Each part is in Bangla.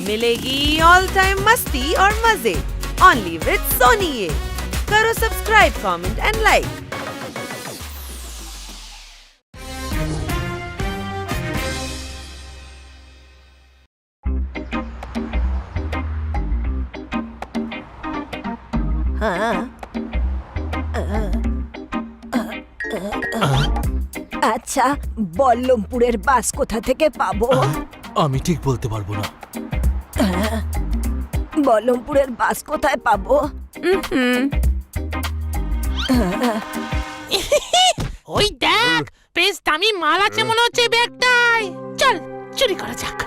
मिलेगी ऑल टाइम मस्ती और मजे ओनली विद सोनी ये। करो सब्सक्राइब, कमेंट एंड लाइक। আচ্ছা, বল্লমপুরের বাস কোথা থেকে পাবো? আমি ঠিক বলতে পারবো না। বল্লমপুরের বাস কোথায় পাবো? ওই দেখ, বেশ দামি মাল আছে মনে হচ্ছে ব্যাগটায়। চল চুরি করা যাক।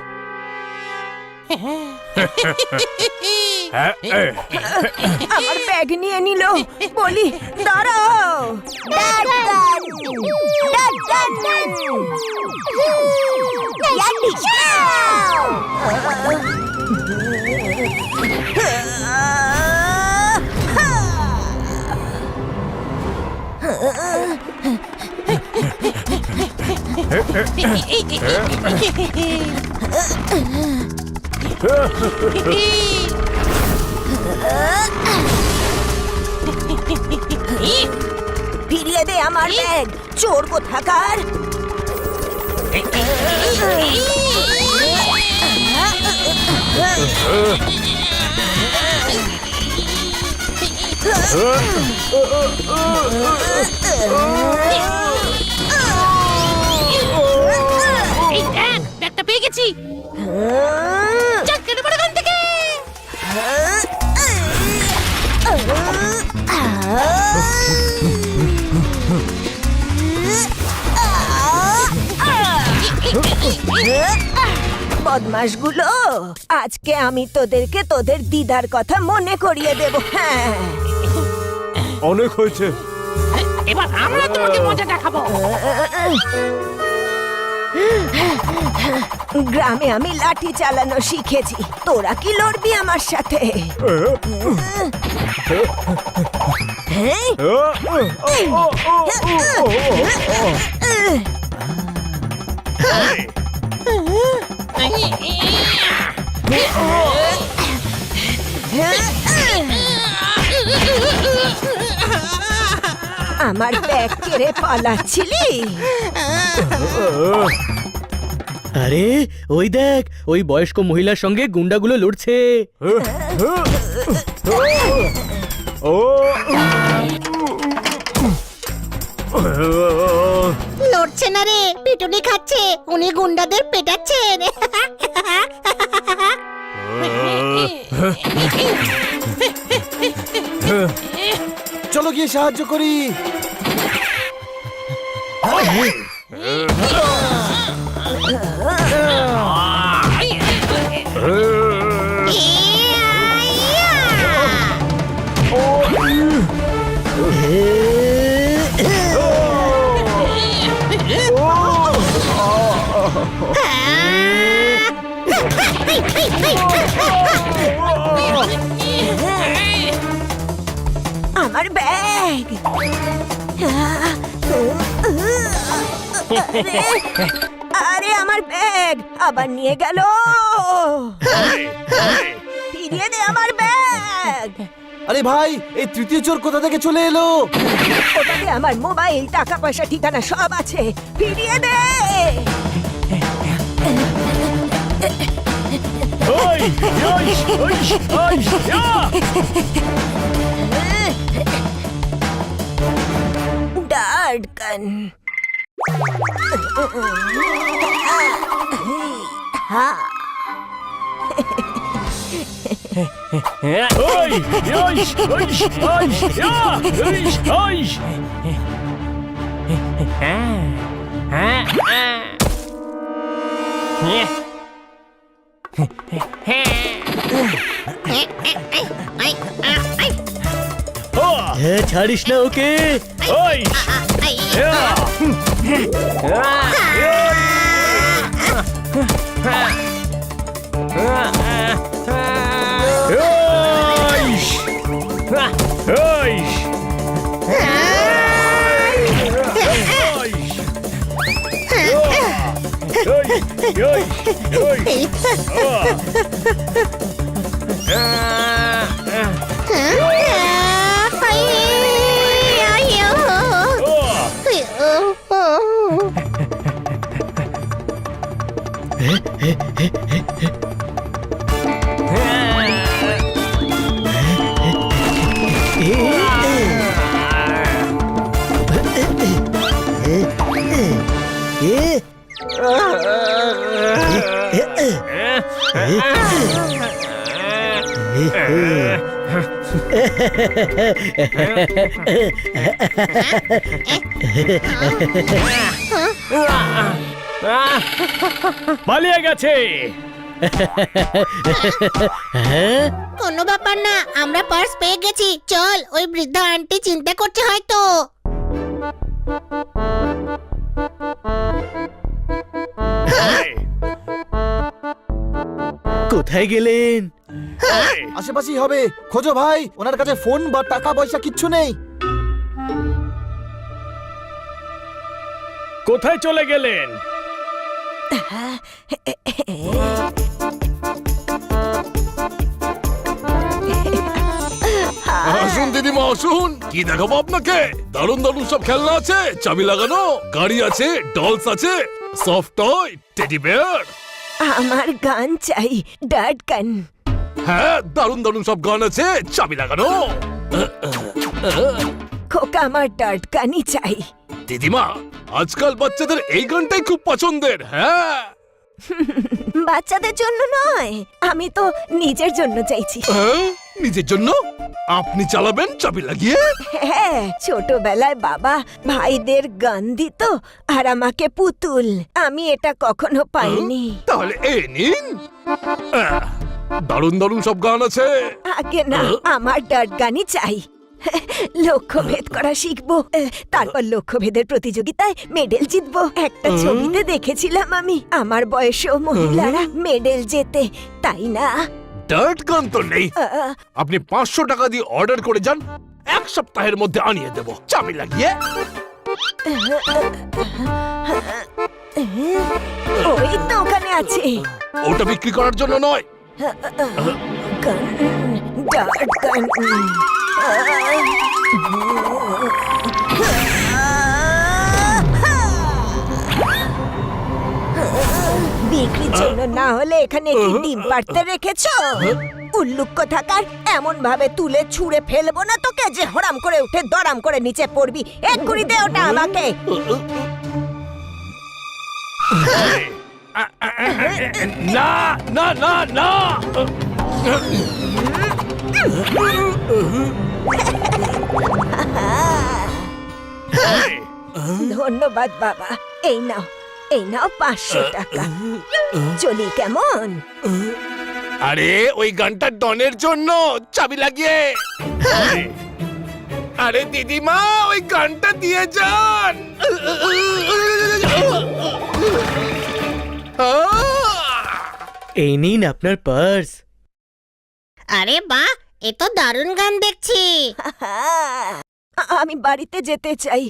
আমার ব্যাগ নিয়ে নিল। বলি দাঁড়াও। ফিরিয়ে দে আমার ব্যাগ, চোর কোথাকার। এই দেখ, ব্যাগটা পেয়ে গেছি। চল কেটে পড়ে এখান থেকে। বদমাশগুলো, আজকে আমি তোদেরকে তোদের দিদার কথা মনে করিয়ে দেব। হ্যাঁ, অনেক হয়েছে। এবার আমরা তোমাকে মজা দেখাবো। গ্রামে আমি লাঠি চালানো শিখেছি, তোরা কি লড়বি আমার সাথে? আমার ব্যাগ কেড়ে পালাচ্ছিলি? আরে ওই দেখ, ওই বয়স্ক মহিলার সঙ্গে গুন্ডাগুলো লড়ছে। লড়ছে না রে, পিটুনি খাচ্ছে। উনি গুন্ডাদের পেটাচ্ছেন। চলো গিয়ে সাহায্য করি। আমার ব্যাগ। আরে আমার ব্যাগ আবার নিয়ে গেল। ফিরিয়ে দে আমার ব্যাগ। আরে ভাই, এই তৃতীয় চোর কোথা থেকে চলে এলো? ওটাতে আমার মোবাইল, টাকা পয়সা, ঠিকানা সব আছে। ফিরিয়ে দে। ডার্টকান। ছাড়িস না ওকে। পালিয়ে গেছে। কোনো ব্যাপার না, আমরা পার্স পেয়ে গেছি। চল, ওই বৃদ্ধা আন্টি চিন্তা করছে হয়তো। কোথায় গেলেন? আশেপাশেই হবে, খোঁজো ভাই। ওনার কাছে ফোন বা টাকা পয়সা কিচ্ছু নেই। কোথায় চলে গেলেন? আসুন দিদিমা আসুন, কি দেখাবো আপনাকে? দারুণ দারুণ সব খেলনা আছে, চাবি লাগানো গাড়ি আছে, ডলস আছে, সফট টয়, টেডি বিয়ার। আমার গান চাই, ডার্ট গান। হ্যাঁ, দারুণ দারুণ সব গান আছে, চাবি লাগানো। খোকা, আমার ডার্ট গানই চাই। দিদিমা, আজকাল বাচ্চাদের এই গানটাই খুব পছন্দের। হ্যাঁ, বাচ্চাদের জন্য নয়, আমি তো নিজের জন্য চাইছি। হ্যাঁ, নিজের জন্য আপনি চালাবেন চাবি লাগিয়ে? হ্যাঁ, ছোটবেলায় বাবা ভাইদের গান দিত আর আমাকে পুতুল। আমি এটা কখনো পাইনি। তাহলে এই নিন, দারুণ দারুণ সব গান আছে। আগে না, আমার ডার্ট গানই চাই। লক্ষ্যভেদ করা শিখবো, তারপর লক্ষ্যভেদের প্রতিযোগিতায় মেডেল জিতবো। একটা ছবিতে দেখেছিলাম আমি, আমার বয়সেও মহিলারা মেডেল জেতে, তাই না? ডার্ট গান তো নেই। আহ, আপনি 500 টাকা দিয়ে অর্ডার করে যান, এক সপ্তাহের মধ্যে আনিয়ে দেব চাবি লাগিয়ে। ওই তো ওখানে আছে। ওটা বিক্রি করার জন্য নয়। গান, ডার্ট গান। বিক্রির জন্য না হলে এখানে কি ডিম পাড়তে রেখেছো? উল্লুক কোথাকার, এমন ভাবে তুলে ছুঁড়ে ফেলবো না তোকে যে হরাম করে উঠে দরাম করে নিচে পড়বি। এক্ষুনি দে ওটা আমাকে। না না না না, ধন্যবাদ বাবা, এই নাও, এই নাও 500 টাকা। চলি কেমন? আরে ওই গানটা ডনের জন্য, চাবি লাগিয়ে। আরে দিদিমা, ওই গানটা দিয়ে যান। এই নিন আপনার পার্স। আরে বাহ, এ তো দারুণ গান দেখছি। আমি বাড়িতে যেতে চাই।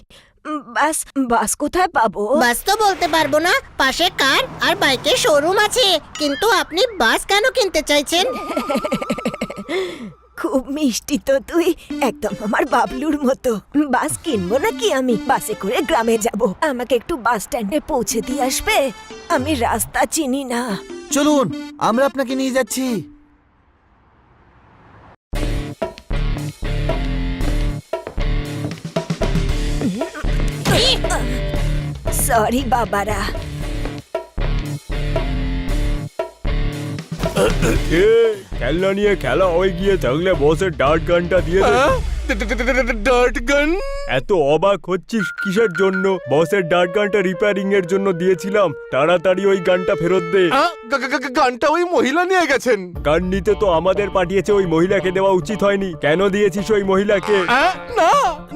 বাস, বাস কোথায় পাবো? বাস তো বলতে পারবো না, পাশে কার আর বাইকের শোরুম আছে। কিন্তু আপনি বাস কেন কিনতে চাইছেন? খুব মিষ্টি তো তুই, একদম আমার বাবলুর মতো। বাস কিনবো নাকি আমি? বাসে করে গ্রামে যাব। আমাকে একটু বাস স্ট্যান্ডে পৌঁছে দিয়ে আসবে? আমি রাস্তা চিনি না। চলুন, আমরা আপনাকে নিয়ে যাচ্ছি। সরি বাবারা। খেলনা নিয়ে খেলা হয়ে গিয়ে থাকলে বসের ডার্ট গানটা দিয়ে দে। ডার্ট গান? এত অবাক হচ্ছিস কিসের জন্য? বসের ডার্ট গানটা রিপেয়ারিং এর জন্য দিয়েছিলাম, তাড়াতাড়ি ওই গানটা ফেরত দে। গানটা ওই মহিলা নিয়ে গেছেন। গান নিতে তো আমাদের পাঠিয়েছে, ওই মহিলাকে দেওয়া উচিত হয়নি। কেন দিয়েছিস ওই মহিলাকে? না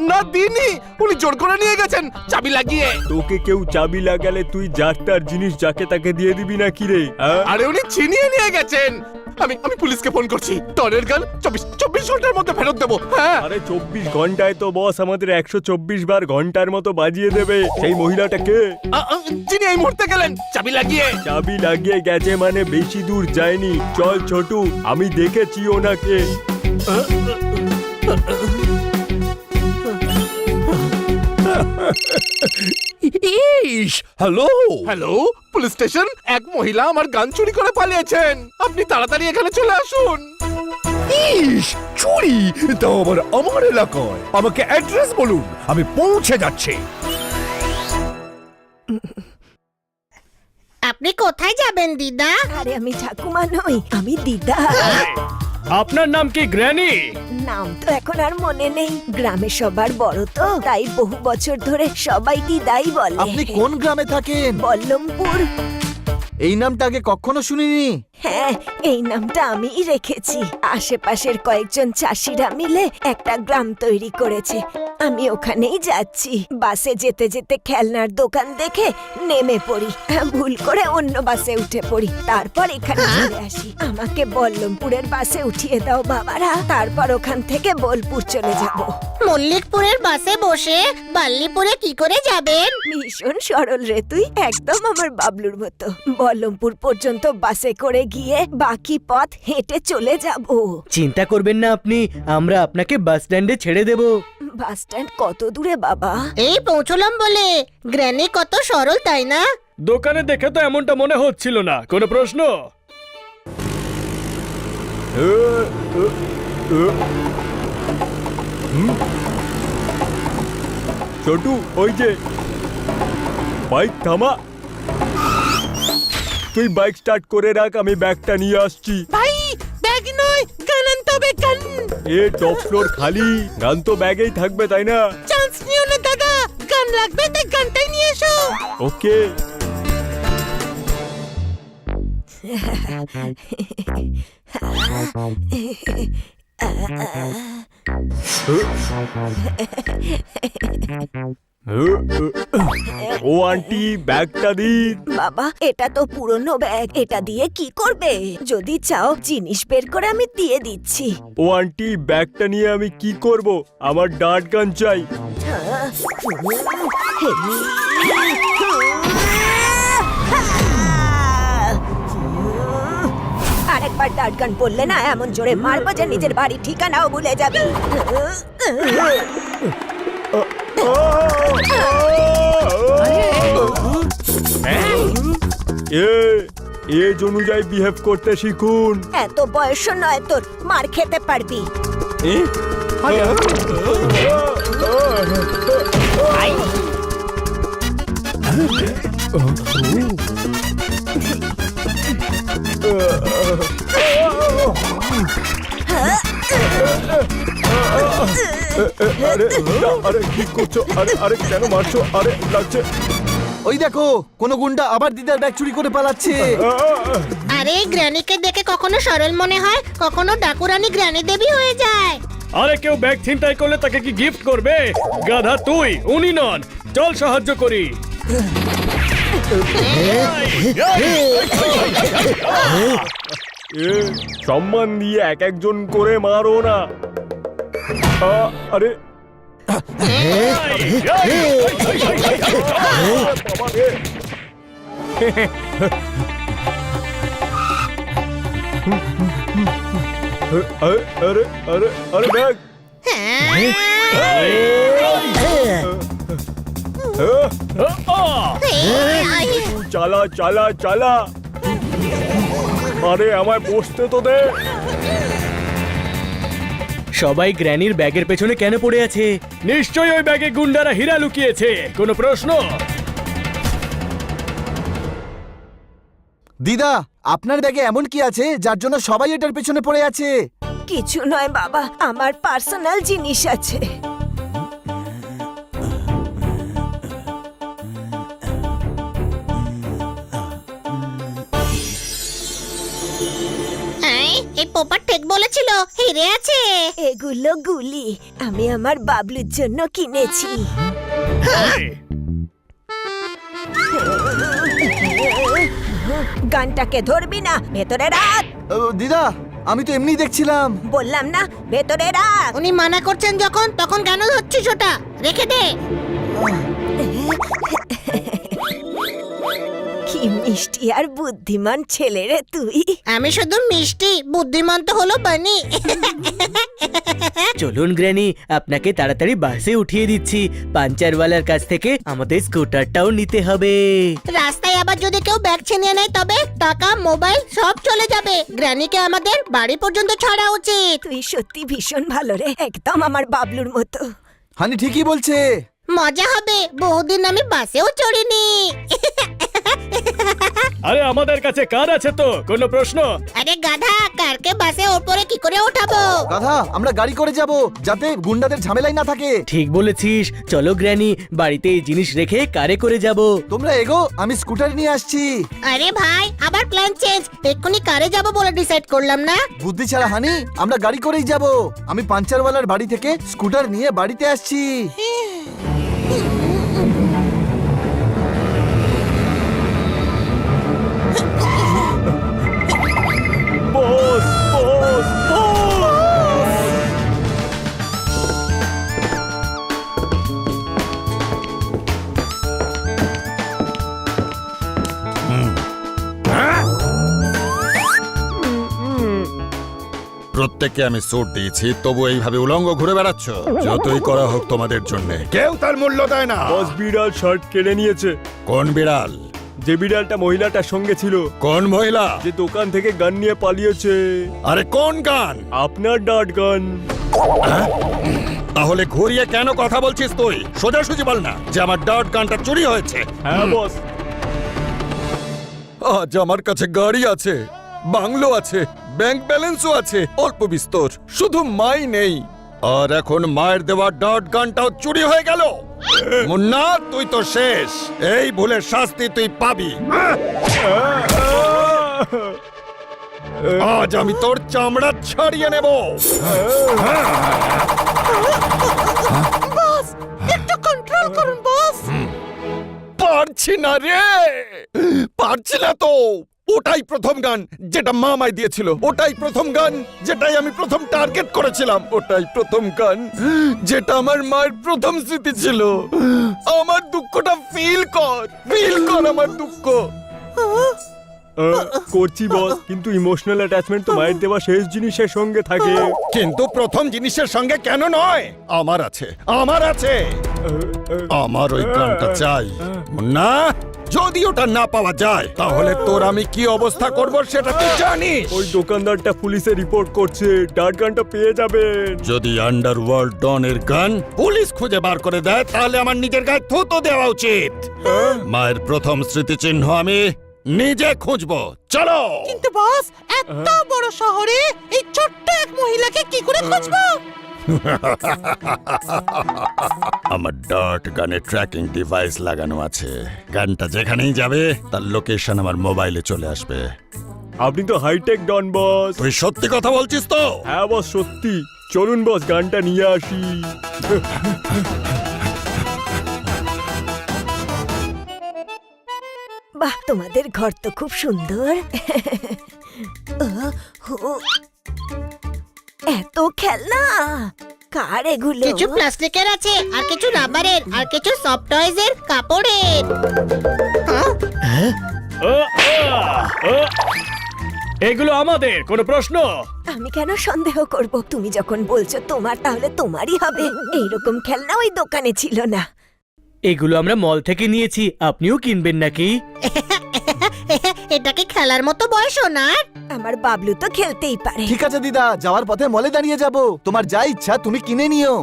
না, দিনি, উনি জোর করে নিয়ে গেছেন চাবি লাগিয়ে। তোকে কেউ চাবি লাগালে তুই যার তার জিনিস যাকে তাকে দিয়ে দিবি না কি রে? আরে উনি ছিনিয়ে নিয়ে গেছেন। আমি পুলিশকে ফোন করছি। টনের গান 24 ঘন্টার মধ্যে ফেরত দেবো। হ্যাঁ, আরে 24 ঘন্টায় তো বস আমাদের 124 বার ঘন্টার মতো বাজিয়ে দেবে সেই মহিলাটা কে? যিনি এই মুহূর্তে গেলেন চাবি লাগিয়ে। চাবি লাগিয়ে গেছে মানে বেশি দূর যায়নি। চল ছোটু, আমি দেখেছি ওনাকে। ইস, হ্যালো হ্যালো, পুলিশ স্টেশন। এক মহিলা আমার গান চুরি করে পালিয়েছেন, আপনি তাড়াতাড়ি এখানে চলে আসুন। ইস, চুরি! তাও আবার আমার এলাকায়। আমাকে অ্যাড্রেস বলুন, আমি পৌঁছে যাচ্ছি। আপনি কোথায় যাবেন দিদা? আরে আমি ঠাকুমা নই, আমি দিদা। আপনার নাম কি গ্র্যানি? নাম তো এখন আর মনে নেই, গ্রামে সবার বড় তো, তাই বহু বছর ধরে সবাই দিদাই বলে। আপনি কোন গ্রামে থাকেন? বল্লমপুর। এই নামটা আগে কখনো শুনিনি। হ্যাঁ, এই নামটা আমিই রেখেছি। আশেপাশের কয়েকজন চাষিরা মিলে একটা গ্রাম তৈরি করেছে। আমি ওখানেই যাচ্ছি। বাসে যেতে যেতে খেলনার দোকান দেখে নেমে পড়ি, ভুল করে অন্য বাসে উঠে পড়ি, তারপর এখানে চলে আসি। আমাকে বল্লমপুরের বাসে উঠিয়ে দাও বাবারা, তারপর ওখান থেকে বোলপুর চলে যাব। মল্লিকপুরের বাসে বসে বাল্লিপুরে কি করে যাবেন? ভীষণ সরল রে তুই, একদম আমার বাবলুর মতো। বল্লমপুর পর্যন্ত বাসে করে গিয়ে বাকি পথ হেঁটে চলে যাব। চিন্তা করবেন না আপনি, আমরা আপনাকে বাস স্ট্যান্ডে ছেড়ে দেব। বাস স্ট্যান্ড কত দূরে বাবা? এই পৌঁছলাম বলে। গ্র্যানি কত সরল তাই না? দোকানে দেখে তো এমনটা মনে হচ্ছিল না। কোনো প্রশ্ন? ছোটু, ওই যে বাইক থামা। তুই বাইক স্টার্ট করে রাখ, আমি ব্যাগটা নিয়ে আসছি। ভাই, ব্যাগ নয়, গান আনতে হবে, গান। এ টপ ফ্লোর খালি, গান তো ব্যাগেই থাকবে তাই না? চান্স নিও না দাদা, গান লাগবে তাই গানটাই নিয়ে এসো। ওকে। ও আন্টি, ব্যাগটা দিন। বাবা, এটা তো পুরনো ব্যাগ, এটা দিয়ে কি করবে? যদি চাও জিনিস বের করে আমি দিয়ে দিচ্ছি। ও আন্টি, ব্যাগটা নিয়ে আমি কি করব? আমার ডার্ট গান চাই। আরেকবার ডার্ট গান বললে না এমন জোরে মারবো যে নিজের বাড়ি ঠিকানাও ভুলে যাবি। এজ অনুযায়ী বিহেভ করতে শিখুন। এত বয়স নয় তোর, মার খেতে পারবি। আরে আরে কি করছো? আরে আরে কেন মারছো? আরে লাগছে। ওই দেখো, কোন গুন্ডা আবার দিদার ব্যাগ চুরি করে পালাচ্ছে। আরে গ্র্যানিকে দেখে কখনো সরল মনে হয়, কখনো ডাকুরানি গ্র্যানি দেবী হয়ে যায়। আরে কেউ ব্যাগ ছিনতাই করলে তাকে কি গিফট করবে? গাধা তুই, উনি নন। চল সাহায্য করি। সম্মান দিয়ে এক একজন করে মারো না। আরে আরে আরে আরে ব্যাগ। চালা চালা চালা। আরে আমায় বসতে তো দে। সবাই গ্র্যানির ব্যাগের পেছনে কেন পড়ে আছে? নিশ্চয়ই ওই ব্যাগে গুন্ডারা হীরা লুকিয়েছে। কোনো প্রশ্ন? দিদা, আপনার ব্যাগে এমন কি আছে যার জন্য সবাই এটার পেছনে পড়ে আছে? কিছু নয় বাবা, আমার পার্সোনাল জিনিস আছে। এই পোপার ঠিক বলেছিল, হিরে আছে। এগুলো গুলি, আমি আমার বাবলুর জন্য কিনেছি। গানটাকে ধরবি না, ভেতরে রাখ। দিদা, আমি তো এমনি দেখছিলাম। বললাম না ভেতরে রাখ। উনি মানা করছেন যখন, তখন কেন ধরছিস ওটা? রেখে দে। কি মিষ্টি আর বুদ্ধিমান ছেলে রে তুই। আমি শুধু মিষ্টি, বুদ্ধিমান তো হলো বানি। চলুন গ্র্যানি, আপনাকে তাড়াতাড়ি বাসে উঠিয়ে দিচ্ছি। পাঞ্চারওয়ালার কাছ থেকে আমাদের স্কুটারটাও নিতে হবে। রাস্তায় আবার যদি কেউ ব্যাগ ছিনিয়ে নেয় তবে টাকা, মোবাইল সব চলে যাবে। গ্র্যানিকে আমাদের বাড়ি পর্যন্ত ছাড়া উচিত। তুই সত্যি ভীষণ ভালো রে, একদম আমার বাবলুর মতো। হানি ঠিকই বলছে। মজা হবে, বহুদিন আমি বাসেও চড়িনি। আরে আমাদের কাছে কার আছে তো, কোনো প্রশ্ন? আরে গাধা, কারকে বাসে ওপরে কি করে ওঠাবো? গাধা, আমরা গাড়ি করে যাব, যাতে গুন্ডাদের ঝামেলাই না থাকে। ঠিক বলেছিস, চলো গ্র্যানি, বাড়িতে এই জিনিস রেখে কারে করে যাব। তোমরা এগো, আমি স্কুটার নিয়ে আসছি। আরে ভাই, আবার প্ল্যান চেঞ্জ। এক্ষুনি কারে যাব বলে ডিসাইড করলাম না। বুদ্ধি ছাড়া হানি, আমরা গাড়ি করেই যাব। আমি পাঞ্চারওয়ালার বাড়ি থেকে স্কুটার নিয়ে বাড়িতে আসছি। বস বস বস! প্রত্যেককে আমি সুট দিয়েছি, তবু এইভাবে উলঙ্গ ঘুরে বেড়াচ্ছ। যতই করা হোক তোমাদের জন্য কেউ তার মূল্য দেয় না। বস বিড়াল শার্ট কেড়ে নিয়েছে। কোন বিড়াল? যে বিড়ালটা মহিলাটার সঙ্গে ছিল, কোন মহিলা? যে দোকান থেকে গান নিয়ে পালিয়েছে। আরে কোন গান? আপনার ডাট গান। তাহলে ঘুরিয়ে কেন কথা বলছিস তুই? সোজাসুজি বল না যে আমার ডার্ট গানটা চুরি হয়েছে। হ্যাঁ বস। আজ আমার কাছে গাড়ি আছে, বাংলো আছে, ব্যাংক ব্যালেন্সও আছে, অল্প বিস্তর, শুধু মাই নেই। আর এখন মায়ের দেওয়া ডট গানটাও চুরি হয়ে গেল। মুন্না, তুই তো শেষ। এই ভুলের শাস্তি তুই পাবি। আজ আমি তোর চামড়া ছাড়িয়ে নেব। বস, একটু কন্ট্রোল করুন বস। পারছি না রে, পারছি না তো। ওটাই প্রথম গান যেটা মা আমায় দিয়েছিল, ওটাই প্রথম গান যেটাই আমি প্রথম টার্গেট করেছিলাম, ওটাই প্রথম গান যেটা আমার মায়ের প্রথম স্মৃতি ছিল। আমার দুঃখটা ফিল কর আমার দুঃখ। করছি বস, কিন্তু ইমোশনাল অ্যাটাচমেন্ট তো মায়ের দেওয়া শেষ জিনিসের সঙ্গে থাকে। কিন্তু প্রথম জিনিসের সঙ্গে কেন নয়? আমার আছে, আমার আছে। আমার ওই গানটা চাই মুন্না। যদি ওটা না পাওয়া যায় তাহলে তোর আমি কি অবস্থা করব সেটা তুই জানিস। ওই দোকানদারটা পুলিশে রিপোর্ট করছে, ডাট গানটা পেয়ে যাবেন। যদি আন্ডারওয়ার্ল্ড ডনের গান পুলিশ খুঁজে বার করে দেয় তাহলে আমার নিজের গায়ে থুতো দেওয়া উচিত। মায়ের প্রথম স্মৃতিচিহ্ন আমি নিজে খুঁজবো। চলো। কিন্তু বস, এত বড় শহরে এই ছোট্ট এক মহিলাকে কি করে খুঁজবো? আমার ডট গানে ট্র্যাকিং ডিভাইস লাগানো আছে। গানটা যেখানেই যাবে তার লোকেশন আমার মোবাইলে চলে আসবে। আপনি তো হাইটেক ডন বস। তুই সত্যি কথা বলছিস তো? হ্যাঁ বস, সত্যি। চলুন বস, গানটা নিয়ে আসি। বাহ, তোমাদের ঘর তো খুব সুন্দর। এত খেলনা কার এগুলো? কিছু প্লাস্টিকের আছে, আর কিছু রাবারের, আর কিছু সফট টয়েজের, কাপড়ের। এগুলো আমাদের, কোনো প্রশ্ন? আমি কেন সন্দেহ করব? তুমি যখন বলছো তোমার, তাহলে তোমারই হবে। এইরকম খেলনা ওই দোকানে ছিল না। এগুলো আমরা মল থেকে নিয়েছি, আপনিও কিনবেন নাকি? এটাকে খেলার মতো বয়স ওনার। আমার বাবলু তো খেলতেই পারে। ঠিক আছে দিদা, যাওয়ার পথে মলে দাঁড়িয়ে যাব। তোমার যা ইচ্ছা তুমি কিনে নিও।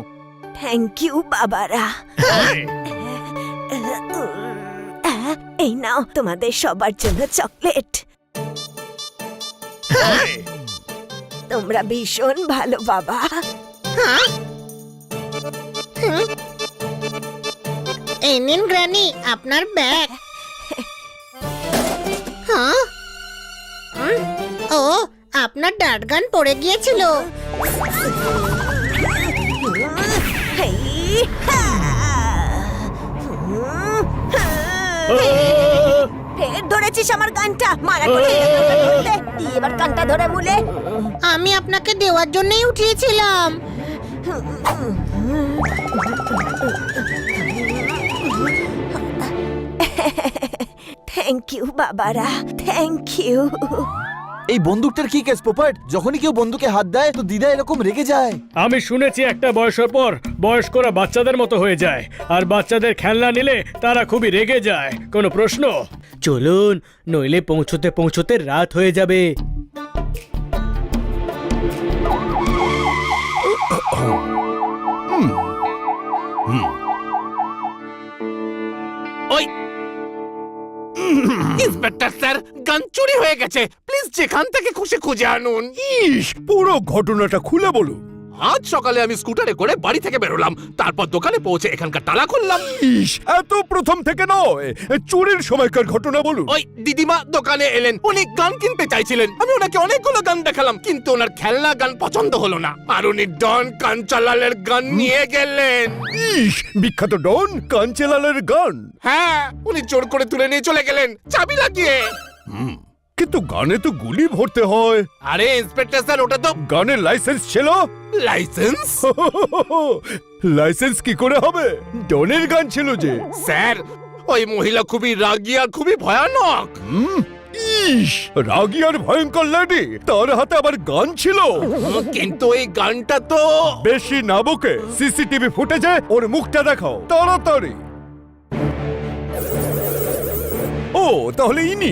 থ্যাংক ইউ বাবারা। এই নাও তোমাদের সবার জন্য চকলেট। তোমরা ভীষণ ভালো বাবা। এই নিন গ্র্যানি, আপনার ব্যাগ। হ্যাঁ, ও আপনার ডাট গান পড়ে গিয়েছিল। ফের ধরেছিস আমার গানটা মারা করে এবার কানটা ধরে মুলে। আমি আপনাকে দেওয়ার জন্যই উঠিয়েছিলাম। থ্যাংক ইউ বাবারা, থ্যাংক ইউ। এই বন্দুকটার কি কেস পোপাট? যখনই কেউ বন্দুকে হাত দেয় তো দিদা এরকম রেগে যায়। আমি শুনেছি একটা বয়সের পর বয়স্করা বাচ্চাদের মতো হয়ে যায়, আর বাচ্চাদের খেলনা নিলে তারা খুবই রেগে যায়। কোনো প্রশ্ন? চলুন, নইলে পৌঁছতে পৌঁছতে রাত হয়ে যাবে। ওই ইন্সপেক্টর স্যার, গান চুরি হয়ে গেছে। প্লিজ যেখান থেকে খুশি খুঁজে আনুন। ইস, পুরো ঘটনাটা খুলে বলুন। আজ সকালে আমি স্কুটারে করে বাড়ি থেকে বেরোলাম, তারপর দোকানে পৌঁছে এখানকার তালা খুললাম। ইস, এত প্রথম থেকে নয়, চুরির সময়কার ঘটনা বলুন। ওই দিদিমা দোকানে এলেন, উনি গান কিনতে চাইছিলেন। আমি ওনাকে অনেকগুলো গান দেখালাম, কিন্তু ওনার খেলনা গান পছন্দ হলো না, আর উনি ডন কাঞ্চালালের গান নিয়ে গেলেন। ইস, বিখ্যাত ডন কাঞ্চেলালের গান। হ্যাঁ, উনি জোর করে তুলে নিয়ে চলে গেলেন চাবি লাগিয়ে। কিন্তু গানে তো গুলি ভরতে হয়। আরে ইন্সপেক্টর স্যার, ওটা তো গানের লাইসেন্স ছিল। লাইসেন্স? লাইসেন্স কি করে হবে? ডনের গান ছিল যে। স্যার, ওই মহিলা খুবই রাগী আর খুবই ভয়ানক। ইস, রাগী আর ভয়ঙ্কর লেডি, তার হাতে আবার গান ছিল। কিন্তু এই গানটা তো... বেশি না বকে সিসিটিভি ফুটেজে ওর মুখটা দেখাও তাড়াতাড়ি। ও, তাহলে ইনি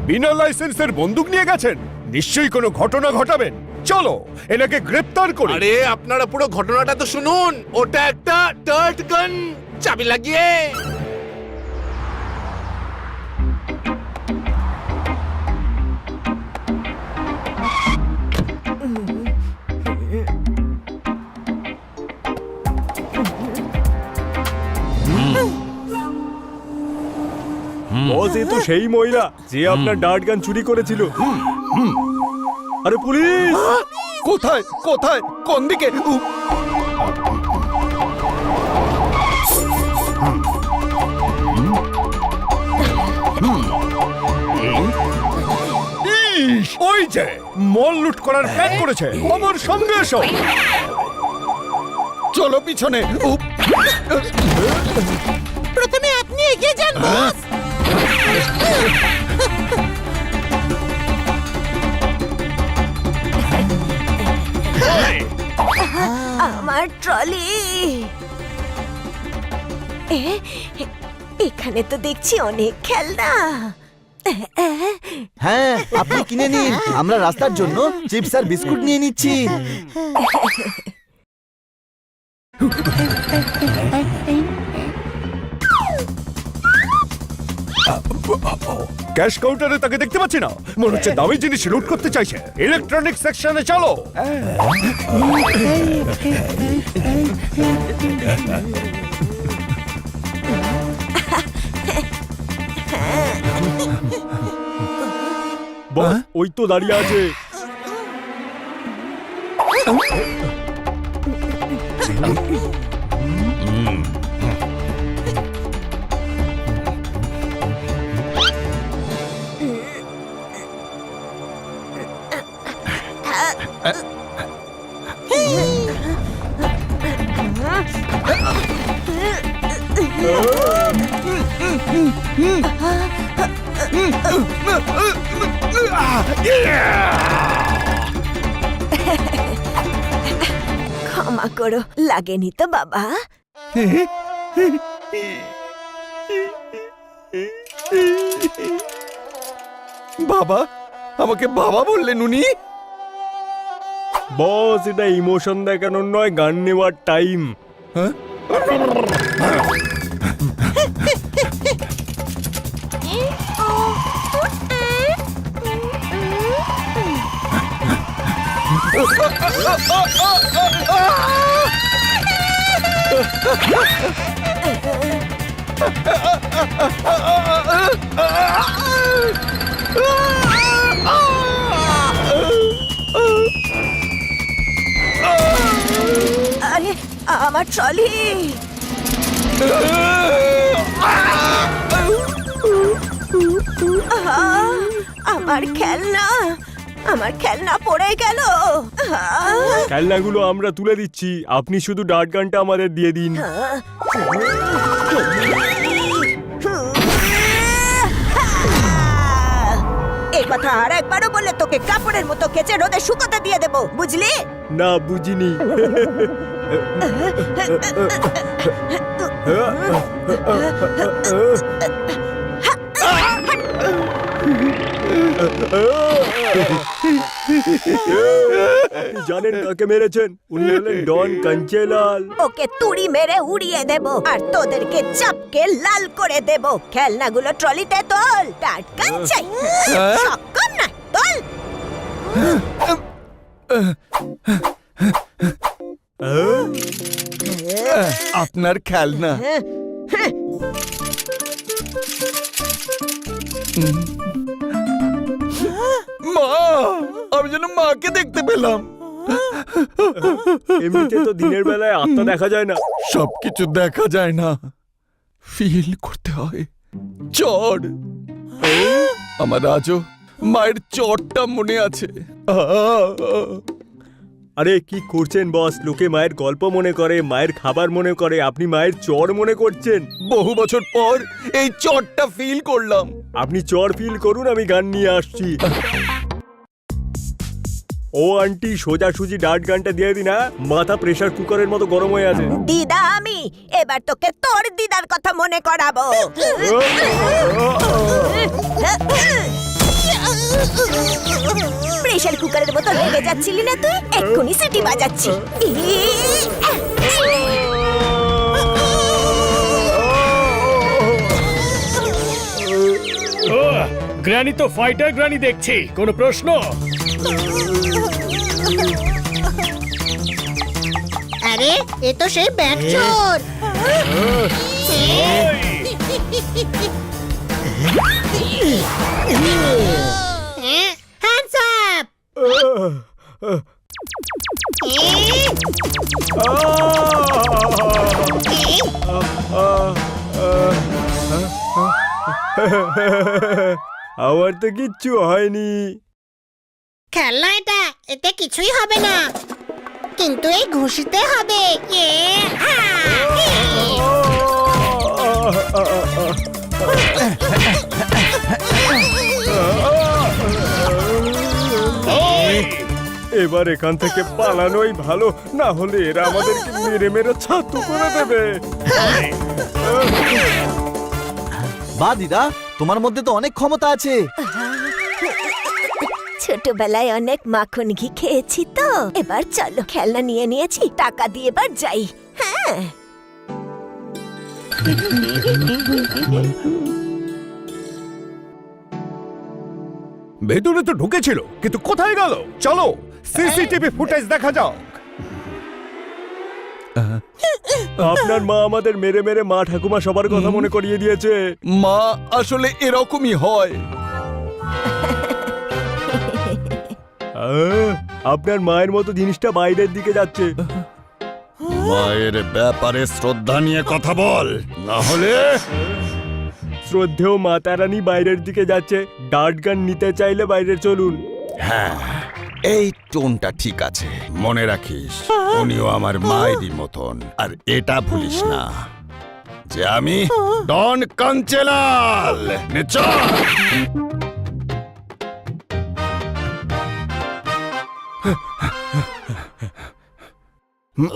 বিনা লাইসেন্সের বন্দুক নিয়ে গেছেন। নিশ্চয়ই কোনো ঘটনা ঘটাবেন। চলো, এনাকে গ্রেফতার করি। আরে আপনারা পুরো ঘটনাটা তো শুনুন। ওটা একটা ডার্ট গান, চাবি লাগিয়ে। বস, এ তো সেই মহিলা যে আপনার ডার্ট গান চুরি করেছিল। আরে পুলিশ! কোথায় কোথায় কোন দিকে? ইস, ওই যে মল লুট করার প্ল্যান করেছে। আমার সঙ্গে এসো। চলো পিছনে। প্রথমে আপনি এগিয়ে যান বস। আমার ট্রলি। এখানে তো দেখছি অনেক খেলনা। হ্যাঁ, আপনি কিনে নিন। আমরা রাস্তার জন্য চিপস আর বিস্কুট নিয়ে নিচ্ছি। ক্যাশ কাউন্টারে তাকে দেখতে পাচ্ছি না। মনে হচ্ছে দামি জিনিস লুট করতে চাইছে। ইলেকট্রনিক সেকশনে চলো। বস, ওই তো দাঁড়িয়ে আছে। ক্ষমা করো, লাগেনি তো বাবা? বাবা, আমাকে বাবা বললেন উনি? বস, এটা ইমোশন দেখানোর নয়, গান নেওয়ার টাইম। হ্যাঁ? আরে আমার ট্রলি। আমার খেলনা, আমার খেলনা পড়ে গেল। খেলনাগুলো আমরা তুলে দিচ্ছি, আপনি শুধু ডার্ট গানটা আমাদের দিয়ে দিন। এই কথা আর একবারও বললে তোকে কাপড়ের মতো কেচে রোদে শুকোতে দিয়ে দেবো, বুঝলি? না, বুঝিনি। জানেন কাকে মেরেছেন? উনি হলেন ডন কাঞ্চেলাল। ওকে তুড়ি মেরে উড়িয়ে দেব আর তোদেরকে চাপকে লাল করে দেব। খেলনাগুলো ট্রলিতে তোল, টাটকা চাই। সক্ষম না, তোল। আপনার খেলনা। মা, আমি যেন মাকে দেখতে পেলাম। এমনিতে তো দিনের বেলায় আত্মা দেখা যায় না। সবকিছু দেখা যায় না, ফিল করতে হয়। চড়, আমার আজও মায়ের চড়টা মনে আছে। আরে কি করছেন বস? লোকে মায়ের গল্প মনে করে, মায়ের খাবার মনে করে, আপনি মায়ের চড় মনে করছেন। বহু বছর পর এই চড়টা ফিল করলাম। আপনি চড় ফিল করুন, আমি গান নিয়ে আসছি। ও আন্টি, সোজাসুজি ডার্ট গানটা দিয়ে দিন। মাথা প্রেসার কুকারের মতো গরম হয়ে আছে। দিদা আমি, এবার তোকে তোর দিদার কথা মনে করাবো। প্রেসার কুকারের মতো লেগে যাচ্ছিলি না তুই? এক্ষুনি সিটি বাজাচ্ছি। ও গ্র্যানি তো ফাইটার গ্র্যানি দেখছি, কোনো প্রশ্ন? আরে এ তো সেই ব্যাগ চোর। Hands up. আমার তো কিচ্ছু হয়নি। খেলনা এটা, এতে কিছুই হবে না, কিন্তু এই ঘুষিতে হবে। এবার এখান থেকে পালানোই ভালো, না হলে এরা আমাদেরকে মেরে মেরে ছাতু করে দেবে। বা দিদা, তোমার মধ্যে তো অনেক ক্ষমতা আছে। ছোটবেলায় অনেক মাখন ঘি খেয়েছি তো। এবার চলো, খেলনা নিয়ে নিয়েছি, টাকা দিয়ে এবার যাই। হ্যাঁ, ভেতরে তো ঢুকেছিল, কিন্তু কোথায় গেল? চলো সিসিটিভি ফুটেজ দেখা যাক। আপনার মা আমাদের মেরে মেরে মা ঠাকুমা সবার কথা মনে করিয়ে দিয়েছে। মা আসলে এরকমই হয়। আপনার মায়ের মতো জিনিসটা বাইরের দিকে যাচ্ছে। মায়ের ব্যাপারে শ্রদ্ধা নিয়ে কথা বল, না হলে। শ্রদ্ধেয় মাতা রানী বাইরের দিকে যাচ্ছে। ডার্ট গান নিতে চাইলে বাইরে চলুন। হ্যাঁ, এই টোনটা ঠিক আছে, মনে রাখিস উনিও আমার মায়েরই মতন। আর এটা ভুলিস না যে আমি ডন কাঞ্চেলাল। নে চল।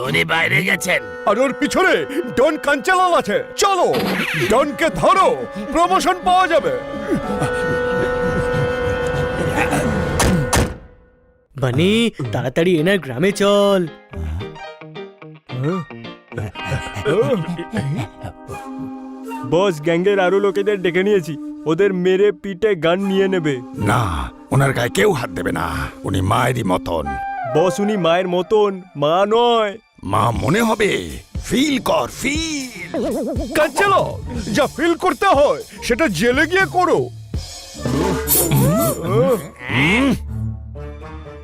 উনি বাইরে গেছেন। আর ওর পিছনে ডন কাঞ্চেলাল আছে। চলো, ডনকে ধরো, প্রমোশন পাওয়া যাবে। বানি, তাড়াতাড়ি এনার গ্রামে চল। বস, গ্যাংয়ের আরো লোকেদের ডেকে নিয়েছি, ওদের মেরে পিটে গান নিয়ে নেবে। না, ওনার গায়ে কেউ হাত দেবে না, উনি মায়েরই মতন। বস, উনি মায়ের মতন, মা নয়। মা মনে হবে। ফিল কর, ফিল। চলো, যা ফিল করতে হয় সেটা জেলে গিয়ে করো।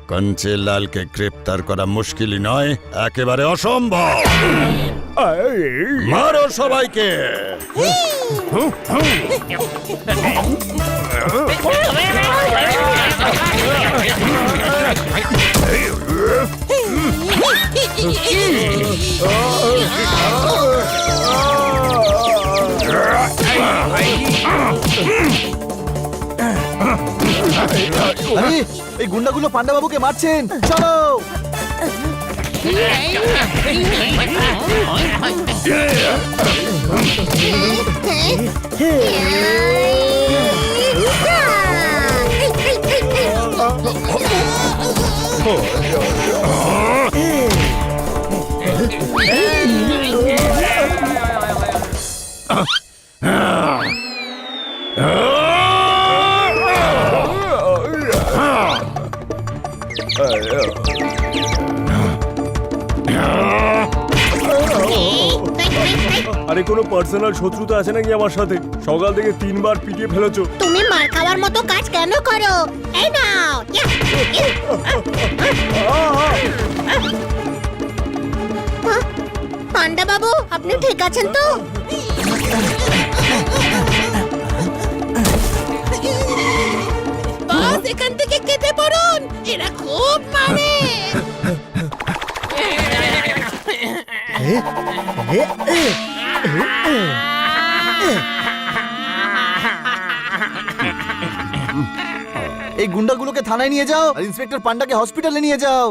কাঞ্চেলালকে গ্রেপ্তার করা মুশকিলই নয়, একেবারে অসম্ভব। মারো সবাইকে। আরে এই গুন্ডাগুলো পান্ডা বাবুকে মারছেন, চলো। আরে কোনো পার্সোনাল শত্রুতা আছে নাকি আমার সাথে? সকাল থেকে 3 বার পিটিয়ে ফেলেছো। তুমি মার খাওয়ার মতো কাজ কেন করো? এই নাও। পান্ডা বাবু, আপনি ঠিক আছেন তো? বাস এখান থেকে কেটে পড়ুন, এরা খুব মারে। এই গুন্ডাগুলোকে থানায় নিয়ে যাও আর ইন্সপেক্টর পান্ডাকে হসপিটালে নিয়ে যাও।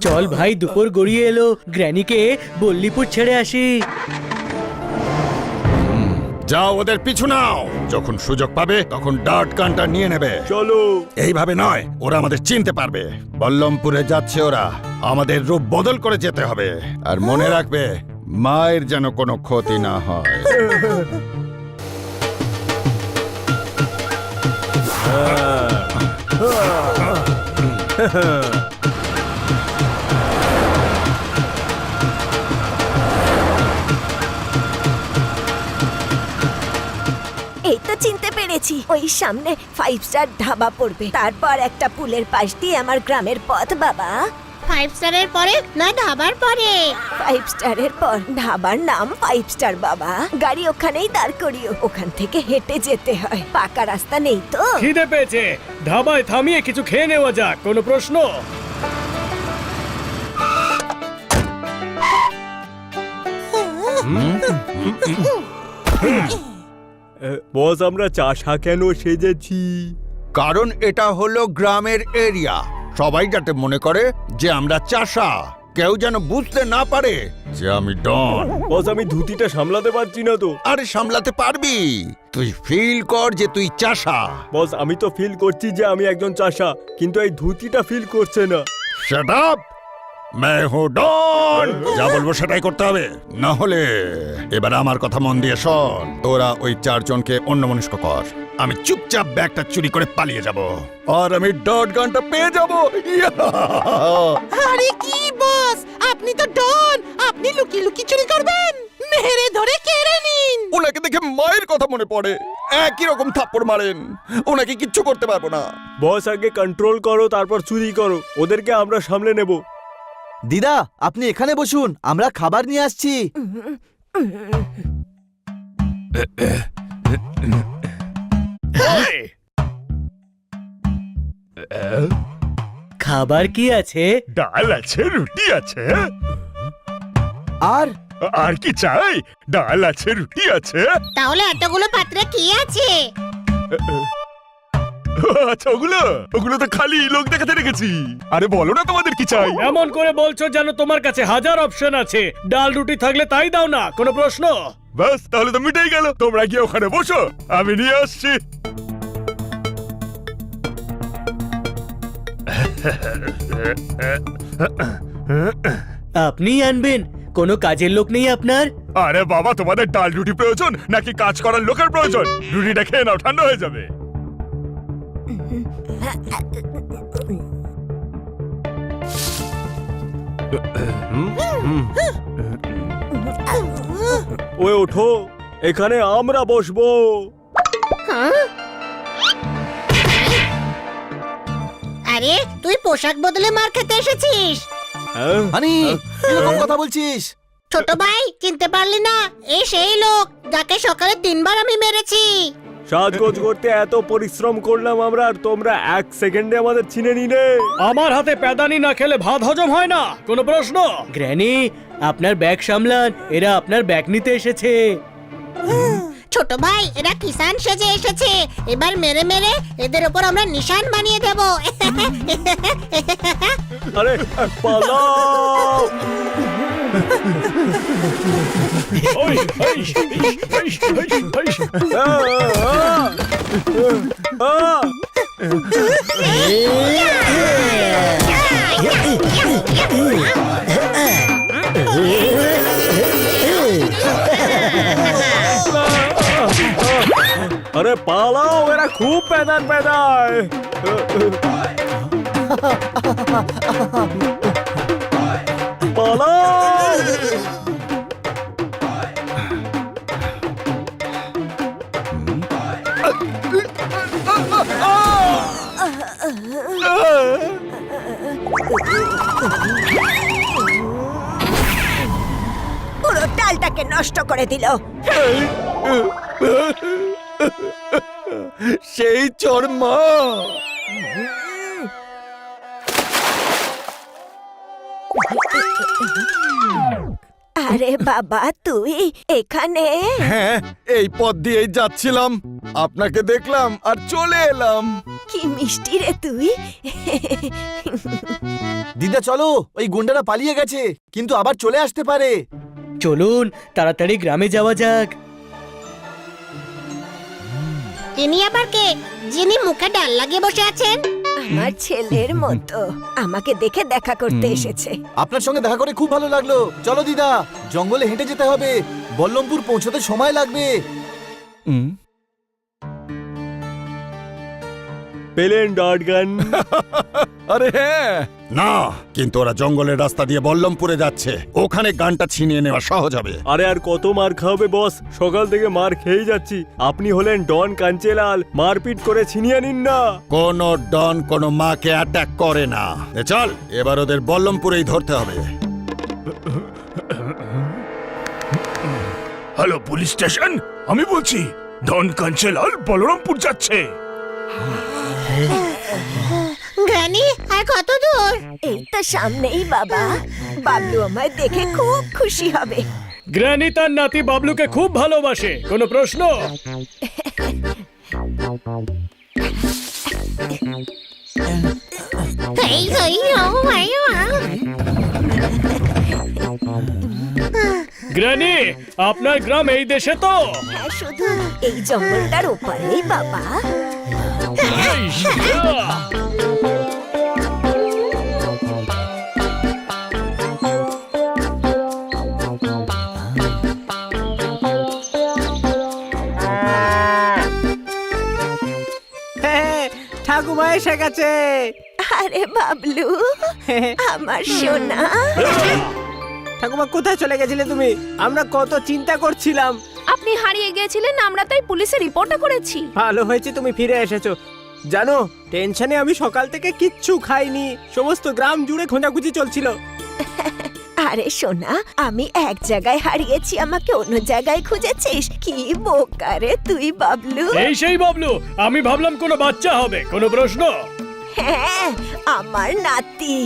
চল ভাই, দুপুর গড়িয়ে এলো, গ্র্যানিকে বল্লিপুর ছেড়ে আসি। যাও ওদের পিছু নাও, যখন সুযোগ পাবে তখন ডার্ট গানটা নিয়ে নেবে। চলো। এইভাবে নয়, ওরা আমাদের চিনতে পারবে। বল্লমপুরে যাচ্ছে ওরা, আমাদের রূপ বদল করে যেতে হবে। আর মনে রাখবে, মায়ের যেন কোনো ক্ষতি না হয়। এই তো চিনতে পেরেছি, ওই সামনে 5 স্টার ধাবা পড়বে, তারপর একটা পুলের পাশ দিয়ে আমার গ্রামের পথ। বাবা, 5 স্টারের পরে না ধাবার পরে? 5 স্টারের পর ধাবার নাম 5 স্টার বাবা। গাড়ি ওখানেই দাঁড় করিও, ওখান থেকে হেঁটে যেতে হয়, পাকা রাস্তা নেই তো। খিদে পেয়েছে, ধাবায় থামিয়ে কিছু খেয়ে নেওয়া যাক, কোনো প্রশ্ন? বস, আমরা চাষা কেন সেজেছি? কারণ এটা হলো গ্রামের এরিয়া, সবাই যাতে মনে করে যে আমরা চাষা, কেউ যেন বুঝতে না পারে যে আমি ডন। বস, আমি ধুতিটা সামলাতে পারছি না তো। আরে সামলাতে পারবি, তুই ফিল কর যে তুই চাষা। বস, আমি তো ফিল করছি যে আমি একজন চাষা, কিন্তু এই ধুতিটা ফিল করছে না। শাট আপ, मैं हूं ডন। যা বলবো সেটাই করতে হবে, না হলে এবার আমার কথা মন দিয়ে শোন। তোরা ওই 4 জনকে অন্যমনস্ক কর, আমি চুপচাপ ব্যাগটা চুরি করে পালিয়ে যাব, আর আমি ডট গানটা পেয়ে যাব। আরে কি বস, আপনি তো ডন, আপনি লুকিয়ে লুকিয়ে চুরি করবেন? মেরে ধরে কেড়ে নিন। ওনাকে দেখে মায়ের কথা মনে পড়ে, একই রকম থাপ্পড় মারেন, ওনাকে কিচ্ছু করতে পারবো না। বস, আগে কন্ট্রোল করো, তারপর চুরি করো, ওদেরকে আমরা সামলে নেব। দিদা, আপনি এখানে বসুন, আমরা খাবার নিয়ে আসছি। খাবার কি আছে? ডাল আছে, রুটি আছে। আর আর কি চাই? ডাল আছে, রুটি আছে। তাহলে এতগুলো পাত্রে কি আছে? আচ্ছা, ওগুলো তো খালি লোক দেখাতে রেখেছি। আরে বলো না তোমাদের কি চাই। এমন করে বলছো যেন তোমার কাছে হাজার অপশন আছে, ডাল রুটি থাকলে তাই দাও না, কোনো প্রশ্ন? বাস, তাহলে তো মিটেই গেল। তোমরা গিয়ে ওখানে বসো, আমি নিয়ে আসছি। আপনি আনবেন? কোনো কাজের লোক নেই আপনার? আরে বাবা, তোমাদের ডাল রুটি প্রয়োজন নাকি কাজ করার লোকের প্রয়োজন? রুটিটা খেয়ে নাও, ঠান্ডা হয়ে যাবে। ওই ওঠো, এখানে আমরা বসবো। আরে তুই পোশাক বদলে মার খেতে এসেছিস? হ্যাঁ? হানি এরকম কথা বলছিস? ছোট ভাই চিনতে পারলি না? এই সেই লোক যাকে সকালে 3 বার আমি মেরেছি। সাজগোজ করতে এত পরিশ্রম করলাম আমরা, আর তোমরা 1 সেকেন্ডে আমাদের চিনে নিলে। আমার হাতে প্যাদানি না খেলে ভাত হজম হয় না, কোনো প্রশ্ন? গ্র্যানি, আপনার ব্যাগ সামলান, এরা আপনার ব্যাগ নিতে এসেছে। ছোট ভাই এরা কিষান সেজে এসেছে, এবার মেরে মেরে এদের উপর আমরা নিশান বানিয়ে দেব। আরে পালাও! ওই, ওই, ওই, ওই, ওই, আরে পালাও, এরা খুব পেদান পেদায়। পালাও! পুরো ডালটাকে নষ্ট করে দিল। সেই চোর মা। আরে বাবা, তুই এখানে? হ্যাঁ, এই পথ দিয়েই যাচ্ছিলাম, আপনাকে দেখলাম আর চলে এলাম। কি মিষ্টি রে তুই। দিদা চলো, ওই গুন্ডারা পালিয়ে গেছে, কিন্তু আবার চলে আসতে পারে। চলুন তাড়াতাড়ি গ্রামে যাওয়া যাক। ইনি আবার কে, যিনি মুখে ডাল লাগিয়ে বসে আছেন? আমার ছেলের মতো আমাকে দেখে দেখা করতে এসেছে। আপনার সঙ্গে দেখা করে খুব ভালো লাগলো। চলো দিদা, জঙ্গলে হেঁটে যেতে হবে, বল্লমপুর পৌঁছতে সময় লাগবে। পেলেন ডট গান? আরে হ্যাঁ, না কিন্তু ওরা জঙ্গলের রাস্তা দিয়ে বল্লমপুরে যাচ্ছে, ওখানে গানটা ছিনিয়ে নেওয়া সহজ হবে। আরে আর কত মার খাবে বস, সকাল থেকে মার খেয়েই যাচ্ছি। আপনি হলেন ডন কাঞ্চেলাল, মারপিট করে ছিনিয়ে নিন না। কোন ডন কোন মাকে অ্যাটাক করে না। চল এবার ওদের বল্লমপুরেই ধরতে হবে। হ্যালো পুলিশ স্টেশন, আমি বলছি ডন কাঞ্চেলাল বলরামপুর যাচ্ছে। গ্রানি আর কত দূর? এই তো সামনেই বাবা। বাবলু আমায় দেখে খুব খুশি হবে। গ্র্যানি তার নাতি বাবলুকে খুব ভালোবাসে, কোনো প্রশ্ন? এই এই ও ভাই ও। গ্র্যানি, আপনার গ্রাম এই দেশে তো? হ্যাঁ, শুধু এই জঙ্গলটার ওপারেই বাবা। এই, ইয়া। ঠাকুমা এসে গেছে। আরে বাবলু, আমার সোনা। ঠাকুমা কোথায় চলে গেছিলে তুমি? আমরা কত চিন্তা করছিলাম। আপনি হারিয়ে গিয়েছিলেন, আমরা তাই পুলিশে রিপোর্টও করেছি। ভালো হয়েছে তুমি ফিরে এসেছো। জানো, টেনশনে আমি সকাল থেকে কিচ্ছু খাইনি, সমস্ত গ্রাম জুড়ে খোঁজাখুঁজি চলছিল। আরে সোনা, আমি এক জায়গায় হারিয়েছি, আমাকে অন্য জায়গায় খুঁজেছিস? কি বোকারে তুই বাবলু। এই সেই বাবলু, আমি ভাবলাম কোনো বাচ্চা হবে, কোনো প্রশ্ন? হ্যাঁ, আমার নাতি।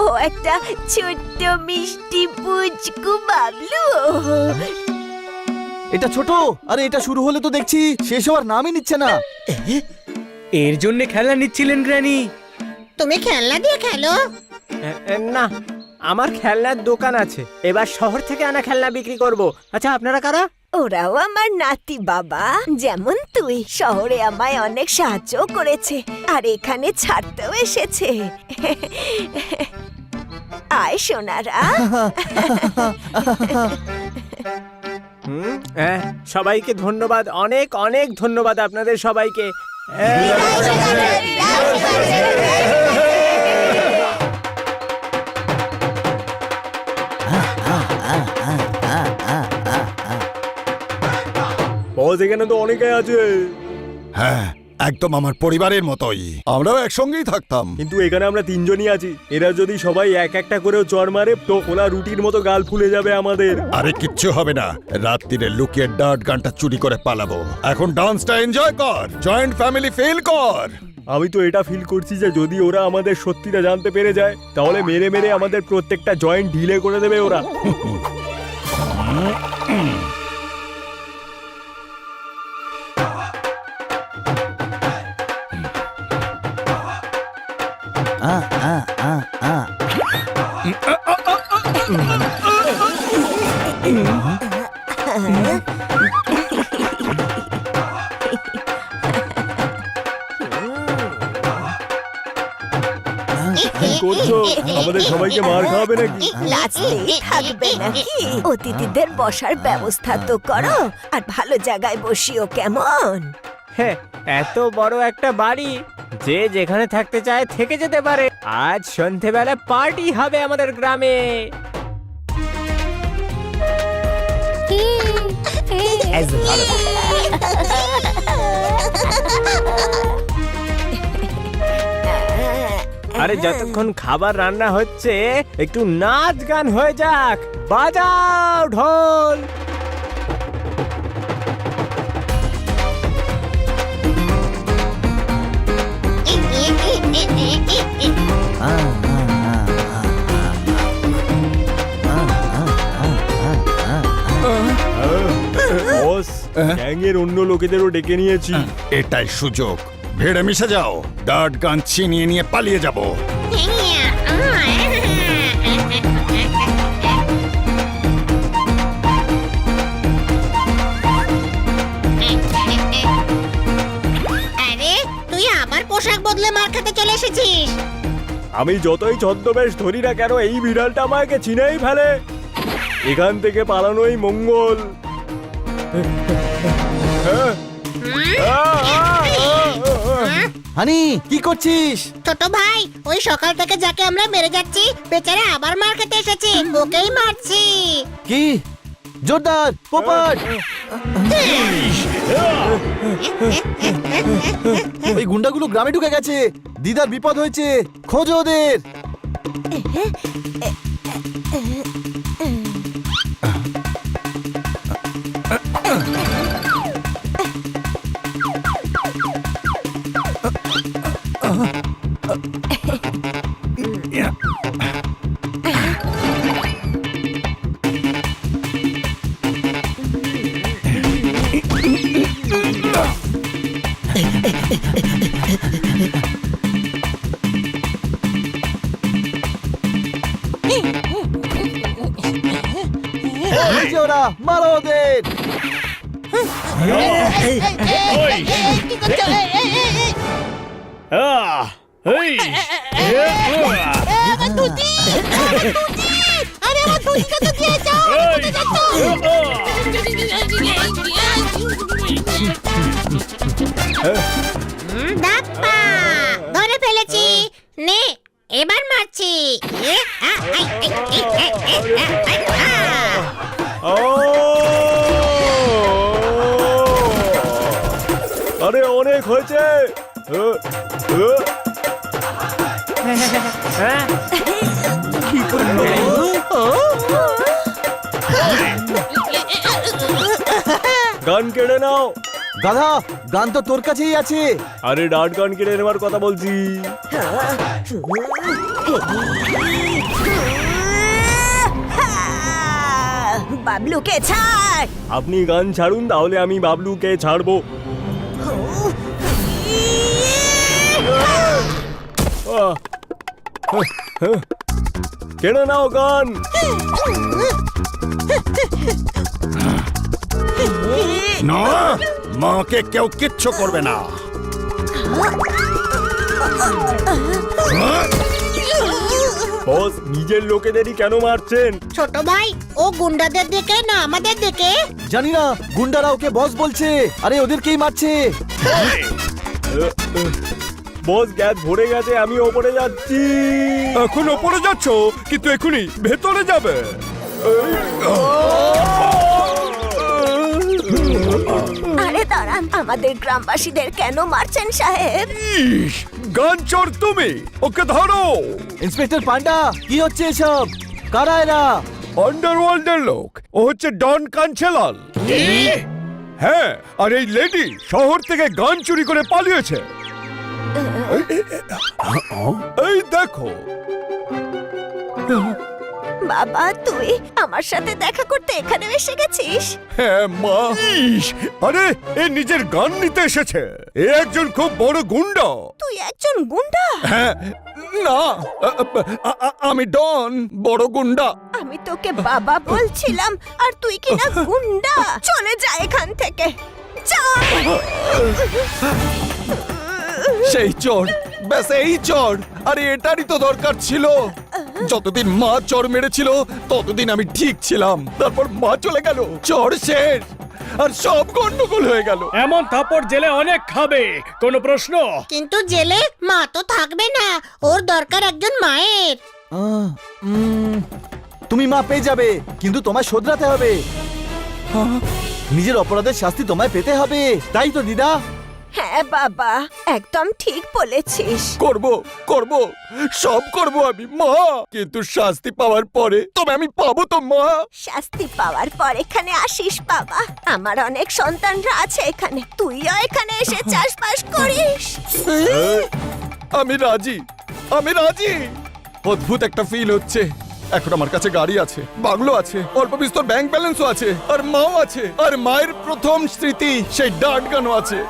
ও একটা ছোট্ট মিষ্টি পুচকু বাবলু। এটা ছোট, আরে এটা শুরু হলে তো দেখছি শেষ হওয়ার নামই নিচ্ছে না। এর জন্য খেলা নিচ্ছিলেন গ্র্যানি? তুমি খেলনা দিয়ে খেলো? না, আমার খেলনার দোকান আছে, এবার শহর থেকে আনা খেলনা বিক্রি করব। আচ্ছা, আপনারা কারা? ওরাও আমার নাতি বাবা, যেমন তুই। শহরে আমায় অনেক সাহায্য করেছে, আর এখানে ছাড়তেও এসেছে। আয় সোনারা। সবাইকে ধন্যবাদ, অনেক অনেক ধন্যবাদ আপনাদের সবাইকে। বস, এখানে তো অনেকে আছে। হ্যাঁ, একদম আমার পরিবারের মতোই, আমরাও একসঙ্গেই থাকতাম। কিন্তু এখানে আমরা তিনজনই আছি, এরা যদি সবাই এক একটা করেও চড় মারে তো ওরা রুটির মতো গাল ফুলে যাবে আমাদের। আরে কিচ্ছু হবে না, রাত্রিরে লুকিয়ে ডার্ট গানটা চুরি করে পালাবো। এখন ডান্সটা এনজয় কর, জয়েন্ট ফ্যামিলি ফিল কর। আমি তো এটা ফিল করছি যে যদি ওরা আমাদের সত্যিটা জানতে পেরে যায় তাহলে মেরে মেরে আমাদের প্রত্যেকটা জয়েন্ট ঢিলে করে দেবে ওরা। কি করছো? আমাদের সবাইকে মার খাওয়াবে নাকি? লাচতেই থাকবে নাকি? অতিথিদের বসার ব্যবস্থা তো করো, আর ভালো জায়গায় বসিও কেমন? হ্যাঁ, এত বড় একটা বাড়ি, যে যেখানে থাকতে চায় থেকে যেতে পারে। আজ সন্ধেবেলা পার্টি হবে আমাদের গ্রামে। আরে যতক্ষণ খাবার রান্না হচ্ছে একটু নাচ গান হয়ে যাক। বাজাও ঢোল। বস, গ্যাংয়ের অন্য লোকেদেরও ডেকে নিয়েছি। এটাই সুযোগ, ভিড়ে মিশে যাও, ডার্ট গান ছিনিয়ে নিয়ে পালিয়ে যাব। আরে তুই আবার পোশাক বদলে মার খেতে চলে এসেছিস। আমি যতই ছদ্মবেশ ধরি না কেন এই বিড়ালটা আমাকে চিনেই ফেলে। এখান থেকে পালানোই মঙ্গল। হানি কি করছিস? ছোট ভাই, ওই সকাল থেকে যাকে আমরা মেরে যাচ্ছি বেচারা আবার মার খেতে এসেছে, ওকেই মারছি। কি জোরদার পোপট! ওই গুন্ডাগুলো গ্রামে ঢুকে গেছে, দিদার বিপদ হয়েছে, খোঁজো ওদের। এই যে ওরা, মারো ওদের। ধাপ্পা, ধরে ফেলেছি। নে এবার মারছি। আরে অনেক হয়েছে। গান কেড়ে নাও। গাধা, গান তো তোর কাছেই আছে। আরে ডার্ট গান কেড়ে নেওয়ার কথা বলছি। বাবলুকে ছাড়। আপনি গান ছাড়ুন, তাহলে আমি বাবলুকে ছাড়বো। কেড়ে নাও গান। না, মাকে কেউ কিচ্ছু করবে না। বস, নিজের লোকেদেরই কেন মারছেন? ছোট ভাই, ও গুন্ডাদের দিকে না আমাদের দিকে? জানি না, গুন্ডারা ওকে বস বলছে, আরে ওদেরকেই মারছে। বস, গ্যাস ভরে গেছে, আমি ওপরে যাচ্ছি। এখন ওপরে যাচ্ছ, কিন্তু এখনই ভেতরে যাবে। আরে দাঁড়া, জানান আমাদের গ্রামবাসীদের কেন মারছেন সাহেব? ইস, গান চোর তুমি, ওকে ধরো। ইন্সপেক্টর পান্ডা, কি হচ্ছে এসব? কারা এরা? আন্ডারওয়ার্ল্ডের লোক, ও হচ্ছে ডন কাঞ্চেলাল। হ্যাঁ, আর এই লেডি শহর থেকে গান চুরি করে পালিয়েছে। এই দেখো। বাবা, তুই আমার সাথে দেখা করতে এখানে এসে গেছিস? হ্যাঁ মা। ইস, আরে এ নিজের গান নিতে এসেছে। এ একজন খুব বড় গুন্ডা। তুই একজন গুন্ডা? হ্যাঁ, না, আমি ডন, বড় গুন্ডা। আমি তোকে বাবা বলছিলাম আর তুই কি না গুন্ডা? চলে যা এখান থেকে, যা। সেই চোর, ব্যাস এই চোর। আরে এটারই তো দরকার ছিল। যতদিন মা চোর মেরেছিল ততদিন আমি ঠিক ছিলাম। তারপর মা চলে গেল, চোর শেষ, আর সব গন্ডগোল হয়ে গেল। এমন থাপড় জেলে অনেক খাবে, কোনো প্রশ্ন? কিন্তু জেলে মা তো থাকবে না, ওর দরকার একজন মায়ের। তুমি মা পেয়ে যাবে, কিন্তু তোমায় শোধরাতে হবে। নিজের অপরাধের শাস্তি তোমায় পেতে হবে, তাই তো দিদা? হ্যাঁ বাবা, একদম ঠিক বলেছিস। করব করব, সব করব আমি মা, কিন্তু শাস্তি পাওয়ার পরে তবে আমি পাবো তো মা। শাস্তি পাওয়ার পর এখানে আসিস বাবা। আমার অনেক সন্তানরা আছে এখানে, তুইও এখানে এসে চাষবাস করিস। আমি রাজি, আমি রাজি। অদ্ভুত একটা ফিল হচ্ছে। এখন আমার কাছে গাড়ি আছে, বাংলো আছে, অল্প বিস্তর ব্যাংক ব্যালেন্সও আছে, আর মাও আছে, আর মায়ের প্রথম স্মৃতি সেই ডার্ট গানও আছে।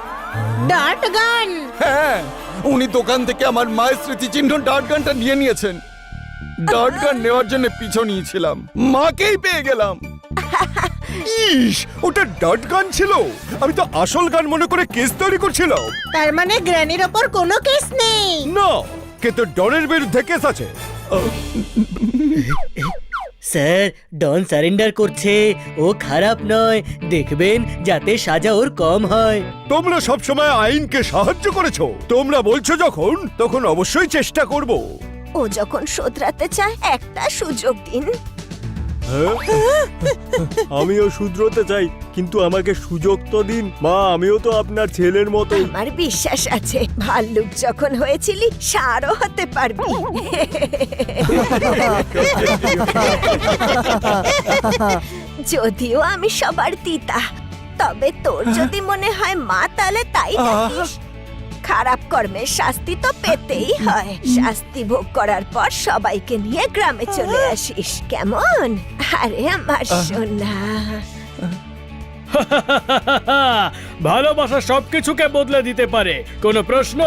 ডার্ট গান? হ্যাঁ, উনি দোকান থেকে আমার মায়ের স্মৃতিচিহ্ন ডার্ট গানটা নিয়ে নিয়েছেন। ডার্ট গান নেওয়ার জন্য পিছু নিয়েছিলাম, মাকেই পেয়ে গেলাম। ইস, ওটা ডার্ট গান ছিল। আমি তো আসল গান মনে করে কেস তৈরি করছিলাম। তার মানে গ্র্যানির ওপর কোনো কেস নেই? না, কিন্তু ডনের বিরুদ্ধে কেস আছে। স্যার, ডন সারেন্ডার করছে, ও খারাপ নয়, দেখবেন যাতে সাজা ওর কম হয়। তোমরা সবসময় আইনকে সাহায্য করেছো, তোমরা বলছো যখন, তখন অবশ্যই চেষ্টা করব। ও যখন শোধরাতে চায় একটা সুযোগ দিন। আমিও শুধরোতে চাই, কিন্তু আমাকে সুযোগ তো দিন মা, আমিও তো আপনার ছেলের মতো। আমার বিশ্বাস আছে, ভাল্লুক যখন হয়েছিলি ষাঁড়ও হতে পারবি। যদিও আমি সবার দিতা, তবে তোর যদি মনে হয় মা, তাহলে তাই থাকিস। খারাপ কর্মের শাস্তি তো পেতেই হয়। শাস্তি ভোগ করার পর সবাইকে নিয়ে গ্রামে চলে আসিস, কেমন? আরে আমার সোনা। ভালোবাসা সবকিছুকে বদলে দিতে পারে, কোনো প্রশ্ন?